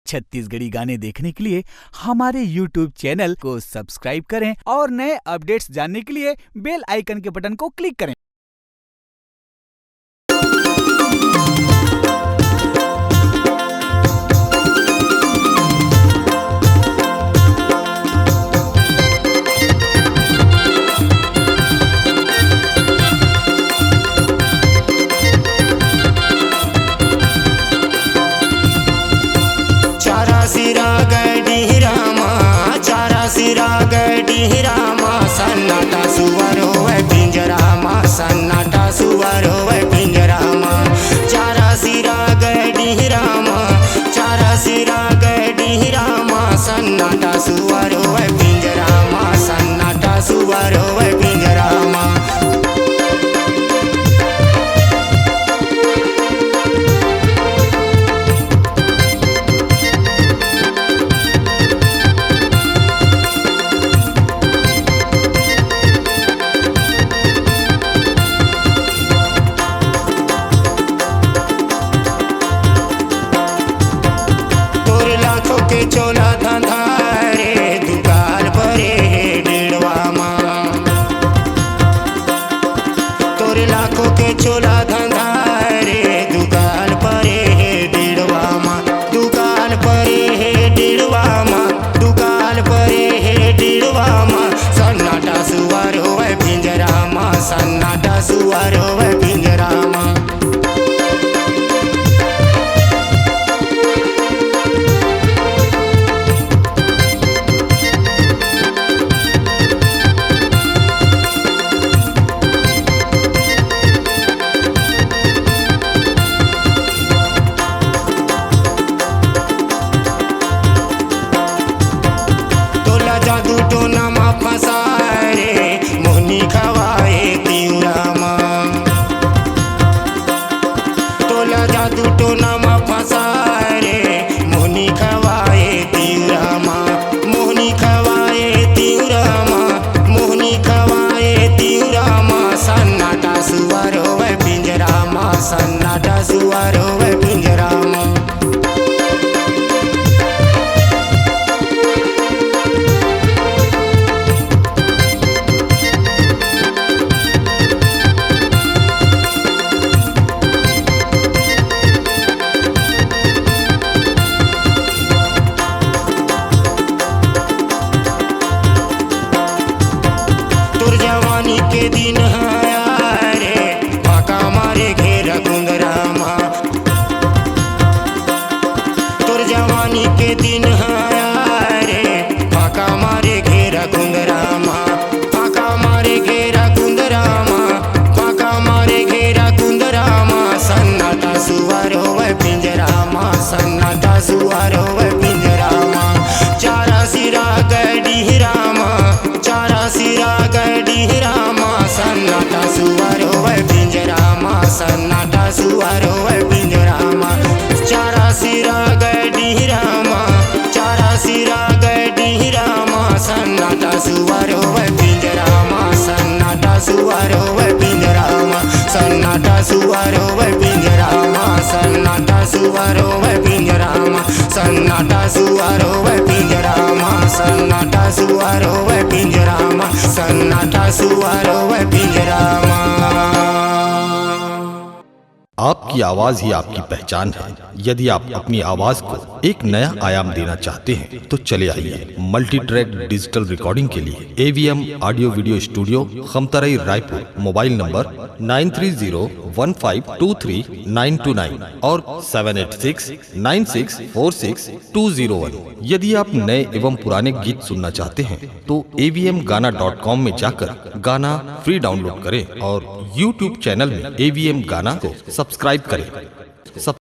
छत्तीसगढ़ी गाने देखने के लिए हमारे YouTube चैनल को सब्सक्राइब करें और नए अपडेट्स जानने के लिए बेल आइकन के बटन को क्लिक करें। सन्नाटा सुअर होवे पिंजरा मा सन्नाटा सुअर होवे पिंजरा मा चारा सिरा गडीरा मा चारा सिरा गडीरा मा सन्नाटा सुअर होवे पिंजरा मा सन्नाटा सुअर होवे पिंजरा मा के चोला धंधा रे दुकान परे डेढ़वा माँ तोरे लाखों के चोला धंधा रे दुकान परे डेढ़वा माँ दुकान परे है डेढ़वा माँ दुकान परे है डेढ़वा माँ सन्नाटा सुअर होवे पिंजरा माँ सन्नाटा सुअर होवे पिंजरा माँ जादू टोना मा फंसाए रे मोहनी खवाए तिउरा माँ तोला जादू टोना मा फंसाए रे मोहनी खवाए तिउरा माँ मोहनी खवाए तिउरा माँ मोहनी खवाए तिउरा माँ सन्नाटा सुअर होवे पिंजरा माँ सन्नाटा सुअर होवे पिंजरा माँ जवानी के दिन आया रे फाका मारे घेरा कुंदरा माँ तोर जवानी के दिन आया रे फाका मारे घेरा कुंदरा माँ फाका मारे घेरा कुंदरा माँ फाका मारे घेरा कुंदरा माँ सन्नाटा सुअर होवे पिंजरा माँ सन्नाटा सुअर होवे पिंजरा माँ चारा सिरा गडीरा माँ चारा सिरा गडीरा माँ सन्नाटा सुअर होवे पिंजरा माँ सन्नाटा सुअर होवे पिंजरा माँ चारा सिरा गडीरा माँ चारा सिरा गडीरा माँ सन्नाटा सुअर होवे पिंजरा माँ सन्नाटा सुअर होवे पिंजरा माँ सन्नाटा सुअर होवे पिंजरा माँ सन्नाटा सुअर होवे पिंजरा माँ सन्नाटा सुअर होवे पिंजरा माँ सन्नाटा सुअर होवे पिंजरा माँ सन्नाटा सुअर होवे पिंजरा माँ। आपकी आवाज ही आपकी पहचान है। यदि आप अपनी आवाज को एक नया आयाम देना चाहते हैं तो चले आइए मल्टी ट्रैक डिजिटल रिकॉर्डिंग के लिए AVM audio video studio Khamtarai Raipur. Mobile number 9301523929 और 7869646201। यदि आप नए एवं पुराने गीत सुनना चाहते हैं तो avmgana.com में जाकर गाना फ्री डाउनलोड करें और YouTube चैनल में AVM गाना को सब्सक्राइब करें।